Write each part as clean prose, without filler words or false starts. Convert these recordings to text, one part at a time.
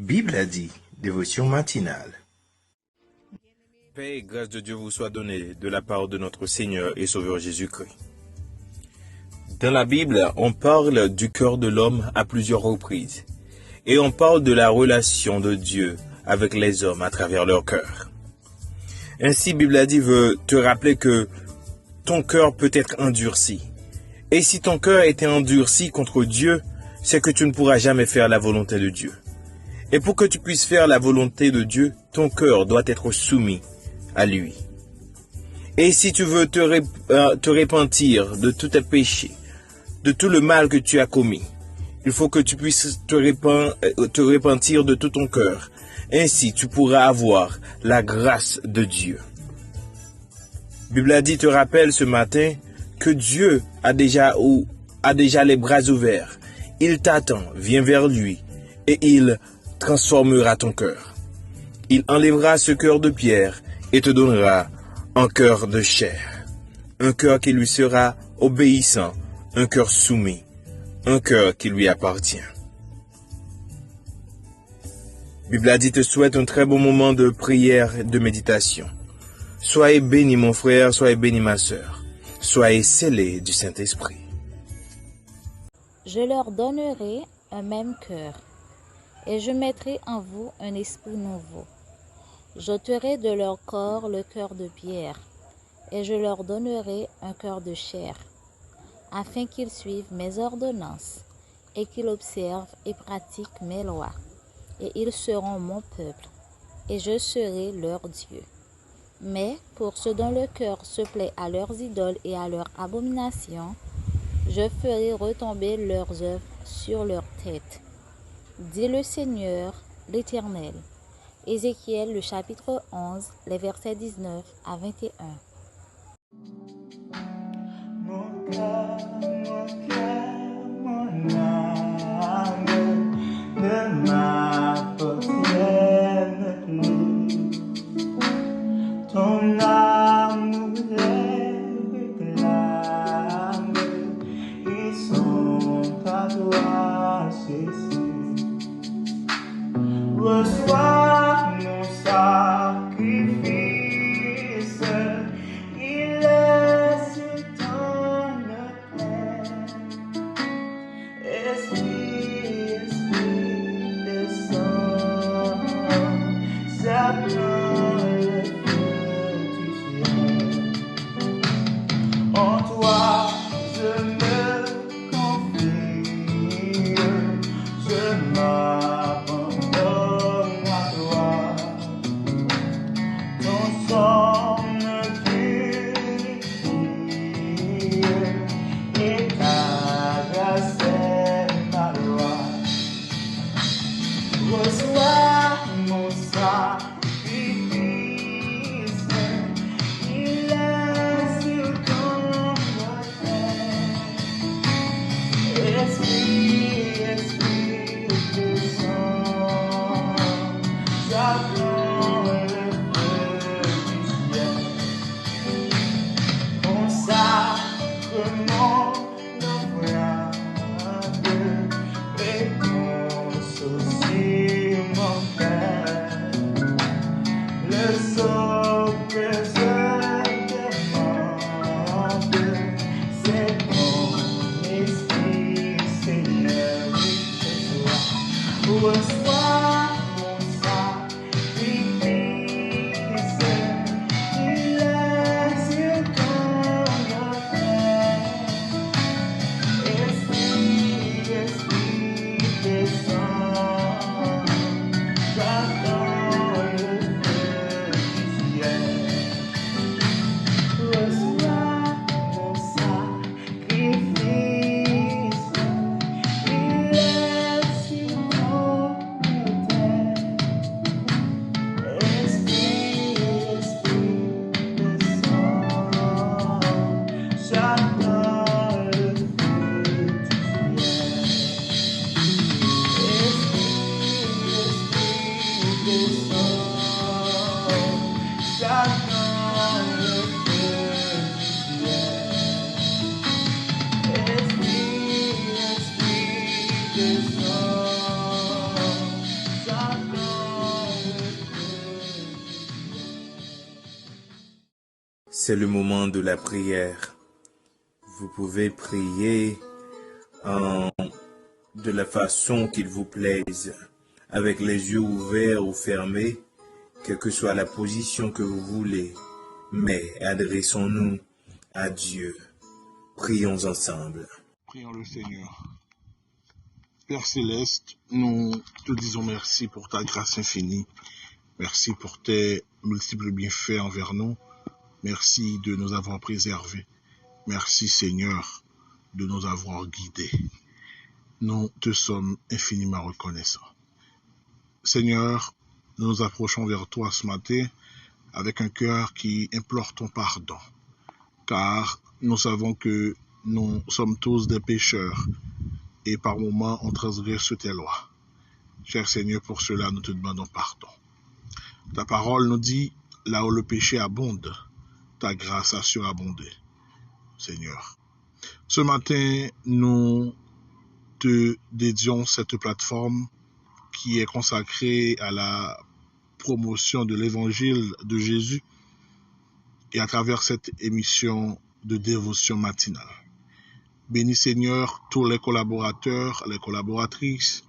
Bible a dit, dévotion matinale. Paix et grâce de Dieu vous soit donnée de la part de notre Seigneur et Sauveur Jésus-Christ. Dans la Bible, on parle du cœur de l'homme à plusieurs reprises. Et on parle de la relation de Dieu avec les hommes à travers leur cœur. Ainsi, Bible a dit veut te rappeler que ton cœur peut être endurci. Et si ton cœur était endurci contre Dieu, c'est que tu ne pourras jamais faire la volonté de Dieu. Et pour que tu puisses faire la volonté de Dieu, ton cœur doit être soumis à lui. Et si tu veux te repentir de tous tes péchés, de tout le mal que tu as commis, il faut que tu puisses te repentir de tout ton cœur. Ainsi, tu pourras avoir la grâce de Dieu. Bible a dit, te rappelle ce matin que Dieu a déjà les bras ouverts. Il t'attend, viens vers lui et il transformera ton cœur. Il enlèvera ce cœur de pierre et te donnera un cœur de chair. Un cœur qui lui sera obéissant, un cœur soumis, un cœur qui lui appartient. Bible a dit, te souhaite un très bon moment de prière et de méditation. Soyez bénis mon frère, soyez bénis ma sœur. Soyez scellés du Saint-Esprit. Je leur donnerai un même cœur, et je mettrai en vous un esprit nouveau. J'ôterai de leur corps le cœur de pierre, et je leur donnerai un cœur de chair, afin qu'ils suivent mes ordonnances, et qu'ils observent et pratiquent mes lois. Et ils seront mon peuple, et je serai leur Dieu. Mais pour ceux dont le cœur se plaît à leurs idoles et à leurs abominations, je ferai retomber leurs œuvres sur leur tête, dit le Seigneur, l'Éternel. Ézéchiel, le chapitre 11, les versets 19 à 21. Mon cœur, mon âme ne m'appartiennent plus. Ton amour les réclame, ils sont à toi, Jésus. Reçois mon sacrifice, il est sur ton autel. Esprit, Esprit, descends, s'apprend le feu du ciel. En toi je me confie, je m'abandonne à toi. Ton sang me purifie et ta grâce est ma loi. Reçois mon sacrifice, il est sur ton autel. Esprit, Esprit, descends, j'attends le feu du ciel. Consacre-moi l'offrande, réponse aussi mon cœur. Le sceau que je demande, c'est ton esprit, Seigneur, reçois mon sacrifice, il est sur ton autel. Esprit, Esprit, descends, j'attends le feu du ciel. Reçois mon sacrifice, il est sur ton autel. Esprit, Esprit, descends, j'attends le feu du ciel. Esprit, descends, j'attends le feu du ciel. Esprit, Esprit, descends, j'attends c'est le moment de la prière. Vous pouvez prier de la façon qu'il vous plaise, avec les yeux ouverts ou fermés, quelle que soit la position que vous voulez. Mais adressons-nous à Dieu. Prions ensemble. Prions le Seigneur. Père Céleste, nous te disons merci pour ta grâce infinie. Merci pour tes multiples bienfaits envers nous. Merci de nous avoir préservés. Merci Seigneur de nous avoir guidés. Nous te sommes infiniment reconnaissants. Seigneur, nous nous approchons vers toi ce matin avec un cœur qui implore ton pardon. Car nous savons que nous sommes tous des pécheurs et par moments on transgresse tes lois. Cher Seigneur, pour cela nous te demandons pardon. Ta parole nous dit, là où le péché abonde, ta grâce a surabondé. Seigneur, ce matin, nous te dédions cette plateforme qui est consacrée à la promotion de l'évangile de Jésus et à travers cette émission de dévotion matinale. Bénis Seigneur tous les collaborateurs, les collaboratrices,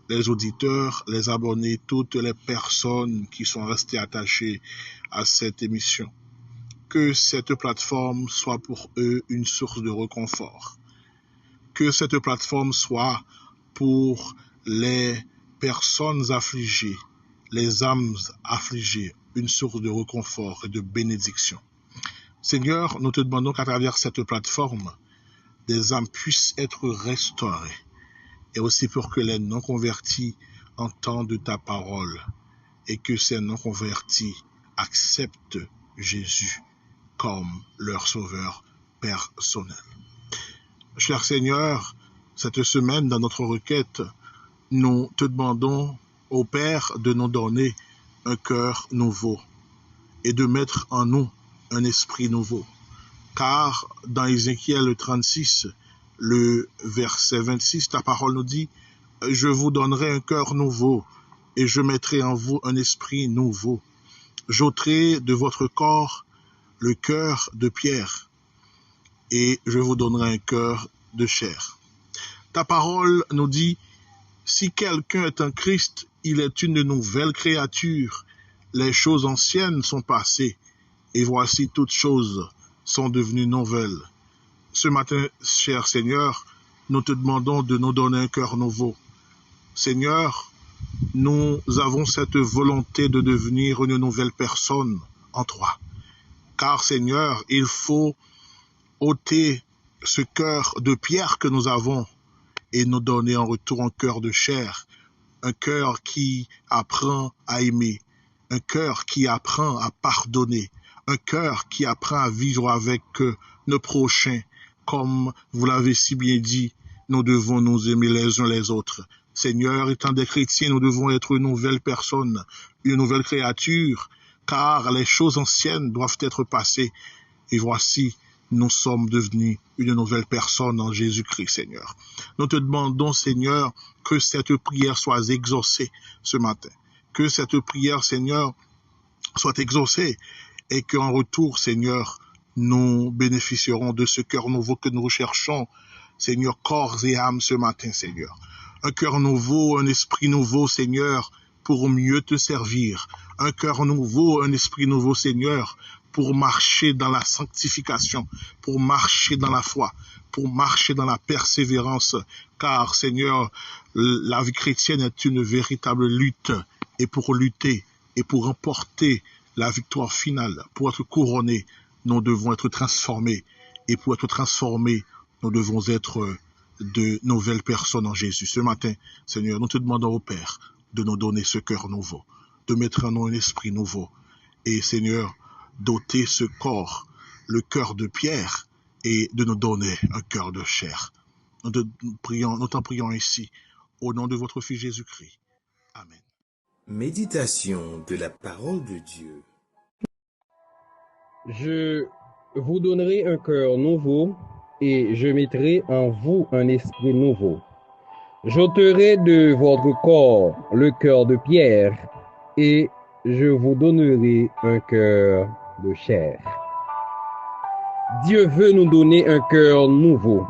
les auditeurs, les abonnés, toutes les personnes qui sont restées attachées à cette émission. Que cette plateforme soit pour eux une source de réconfort. Que cette plateforme soit pour les personnes affligées, les âmes affligées, une source de réconfort et de bénédiction. Seigneur, nous te demandons qu'à travers cette plateforme, des âmes puissent être restaurées et aussi pour que les non-convertis entendent ta parole et que ces non-convertis acceptent Jésus comme leur sauveur personnel. Cher Seigneur, cette semaine, dans notre requête, nous te demandons au Père de nous donner un cœur nouveau et de mettre en nous un esprit nouveau. Car dans Ézéchiel 36, le verset 26, ta parole nous dit « Je vous donnerai un cœur nouveau et je mettrai en vous un esprit nouveau. J'ôterai de votre corps le cœur de pierre et je vous donnerai un cœur de chair. » Ta parole nous dit « Si quelqu'un est un Christ, il est une nouvelle créature. Les choses anciennes sont passées et voici toutes choses sont devenues nouvelles. » Ce matin, cher Seigneur, nous te demandons de nous donner un cœur nouveau. Seigneur, nous avons cette volonté de devenir une nouvelle personne en toi. Car Seigneur, il faut ôter ce cœur de pierre que nous avons et nous donner en retour un cœur de chair, un cœur qui apprend à aimer, un cœur qui apprend à pardonner, un cœur qui apprend à vivre avec nos prochains. Comme vous l'avez si bien dit, nous devons nous aimer les uns les autres. Seigneur, étant des chrétiens, nous devons être une nouvelle personne, une nouvelle créature, car les choses anciennes doivent être passées. Et voici, nous sommes devenus une nouvelle personne en Jésus-Christ, Seigneur. Nous te demandons, Seigneur, que cette prière soit exaucée ce matin. Que cette prière, Seigneur, soit exaucée et qu'en retour, Seigneur, nous bénéficierons de ce cœur nouveau que nous recherchons, Seigneur, corps et âme ce matin, Seigneur. Un cœur nouveau, un esprit nouveau, Seigneur, pour mieux te servir. Un cœur nouveau, un esprit nouveau, Seigneur, pour marcher dans la sanctification, pour marcher dans la foi, pour marcher dans la persévérance. Car, Seigneur, la vie chrétienne est une véritable lutte. Et pour lutter et pour remporter la victoire finale, pour être couronnés, nous devons être transformés. Et pour être transformés, nous devons être de nouvelles personnes en Jésus. Ce matin, Seigneur, nous te demandons au Père de nous donner ce cœur nouveau, de mettre en nous un esprit nouveau. Et Seigneur, doter ce corps, le cœur de pierre, et de nous donner un cœur de chair. Nous t'en prions ici, au nom de votre Fils Jésus-Christ. Amen. Méditation de la parole de Dieu. Je vous donnerai un cœur nouveau et je mettrai en vous un esprit nouveau. J'ôterai de votre corps le cœur de pierre et je vous donnerai un cœur de chair. Dieu veut nous donner un cœur nouveau.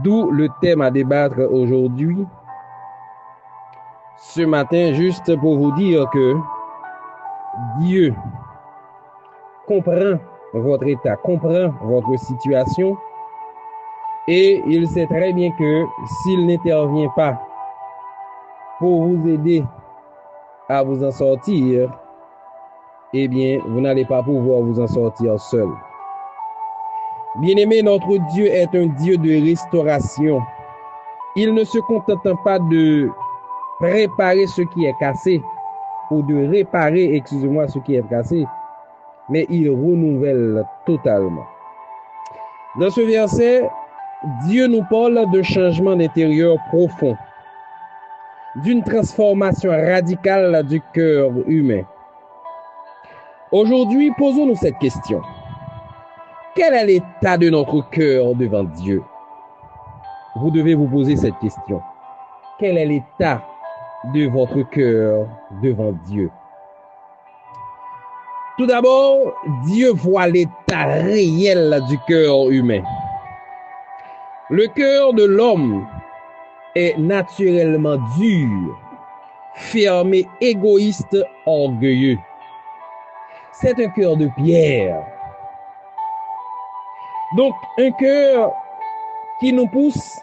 D'où le thème à débattre aujourd'hui. Ce matin, juste pour vous dire que Dieu comprend votre état, comprend votre situation, et il sait très bien que s'il n'intervient pas pour vous aider à vous en sortir, eh bien, vous n'allez pas pouvoir vous en sortir seul. Bien-aimé, notre Dieu est un Dieu de restauration. Il ne se contente pas de réparer ce qui est cassé, ou de réparer, excusez-moi, ce qui est cassé, mais il renouvelle totalement. Dans ce verset, Dieu nous parle de changement d'intérieur profond, d'une transformation radicale du cœur humain. Aujourd'hui, posons-nous cette question. Quel est l'état de notre cœur devant Dieu? Vous devez vous poser cette question. Quel est l'état de votre cœur devant Dieu? Tout d'abord, Dieu voit l'état réel du cœur humain. Le cœur de l'homme est naturellement dur, fermé, égoïste, orgueilleux. C'est un cœur de pierre. Donc, un cœur qui nous pousse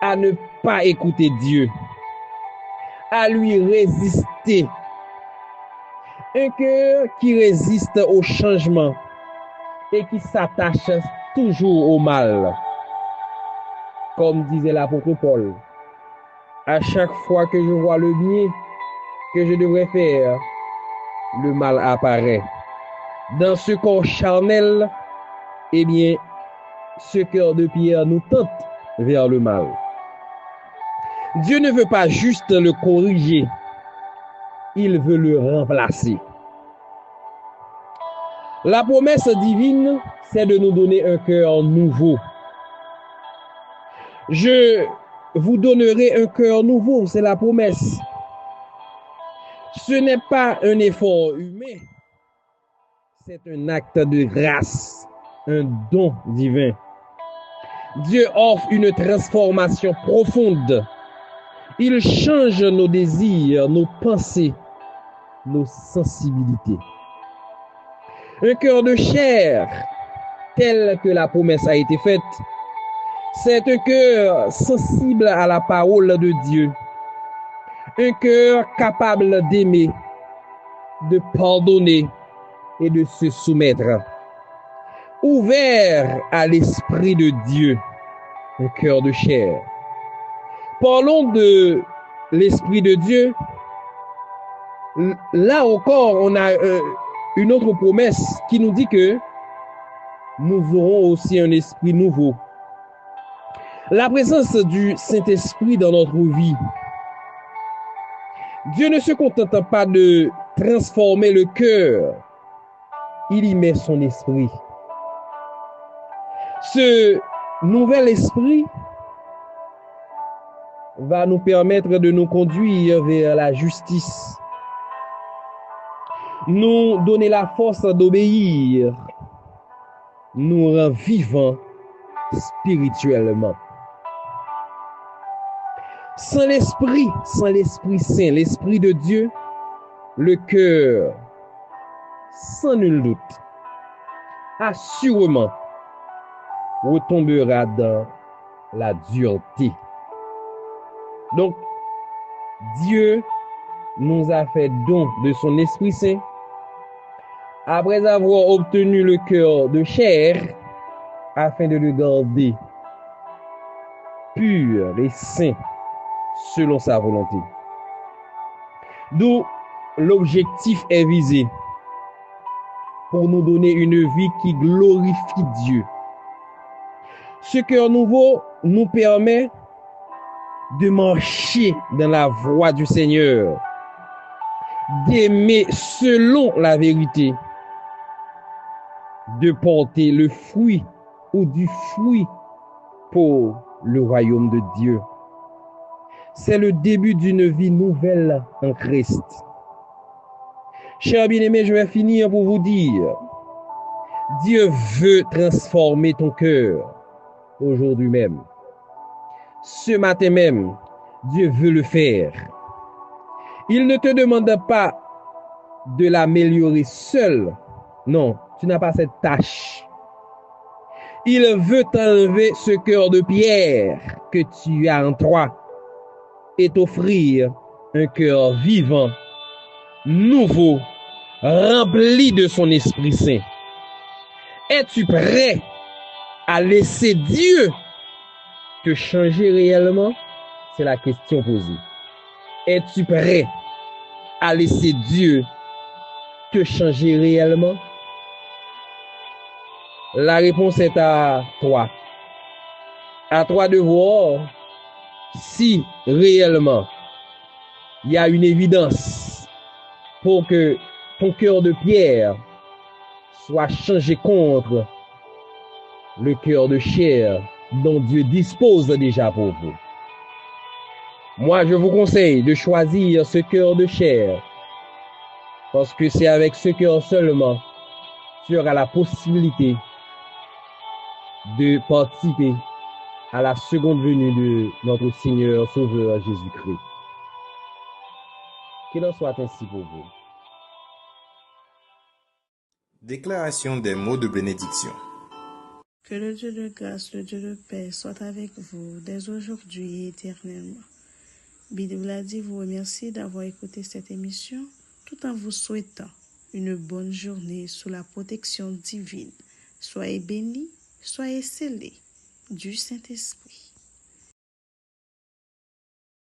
à ne pas écouter Dieu, à lui résister. Un cœur qui résiste au changement et qui s'attache toujours au mal. Comme disait l'apôtre Paul, à chaque fois que je vois le bien que je devrais faire, le mal apparaît. Dans ce corps charnel, eh bien, ce cœur de pierre nous tente vers le mal. Dieu ne veut pas juste le corriger, il veut le remplacer. La promesse divine, c'est de nous donner un cœur nouveau. Je vous donnerai un cœur nouveau, c'est la promesse. Ce n'est pas un effort humain, c'est un acte de grâce, un don divin. Dieu offre une transformation profonde. Il change nos désirs, nos pensées, nos sensibilités. Un cœur de chair, tel que la promesse a été faite, c'est un cœur sensible à la parole de Dieu. Un cœur capable d'aimer, de pardonner et de se soumettre. Ouvert à l'Esprit de Dieu, un cœur de chair. Parlons de l'Esprit de Dieu. Là encore, on a une autre promesse qui nous dit que nous aurons aussi un esprit nouveau. La présence du Saint-Esprit dans notre vie. Dieu ne se contente pas de transformer le cœur, il y met son esprit. Ce nouvel esprit va nous permettre de nous conduire vers la justice, nous donner la force d'obéir, nous rend vivants spirituellement. Sans l'Esprit Saint, l'Esprit de Dieu, le cœur, sans nul doute, assurément, retombera dans la dureté. Donc, Dieu nous a fait don de son Esprit Saint. Après avoir obtenu le cœur de chair, afin de le garder pur et saint selon sa volonté. D'où l'objectif est visé pour nous donner une vie qui glorifie Dieu. Ce cœur nouveau nous permet de marcher dans la voie du Seigneur, d'aimer selon la vérité, de porter le fruit ou du fruit pour le royaume de Dieu. C'est le début d'une vie nouvelle en Christ. Chers bien-aimés, je vais finir pour vous dire, Dieu veut transformer ton cœur aujourd'hui même. Ce matin même, Dieu veut le faire. Il ne te demande pas de l'améliorer seul. Non, tu n'as pas cette tâche. Il veut t'enlever ce cœur de pierre que tu as en toi et t'offrir un cœur vivant, nouveau, rempli de son Esprit Saint. Es-tu prêt à laisser Dieu te changer réellement? C'est la question posée. Es-tu prêt à laisser Dieu te changer réellement? La réponse est à toi. À toi de voir si réellement il y a une évidence pour que ton cœur de pierre soit changé contre le cœur de chair dont Dieu dispose déjà pour vous. Moi, je vous conseille de choisir ce cœur de chair parce que c'est avec ce cœur seulement tu auras la possibilité de participer à la seconde venue de notre Seigneur Sauveur Jésus-Christ. Qu'il en soit ainsi pour vous. Déclaration des mots de bénédiction. Que le Dieu de grâce, le Dieu de paix soit avec vous dès aujourd'hui et éternellement. Bidouladi vous remercie d'avoir écouté cette émission tout en vous souhaitant une bonne journée sous la protection divine. Soyez bénis, soyez scellés du Saint-Esprit.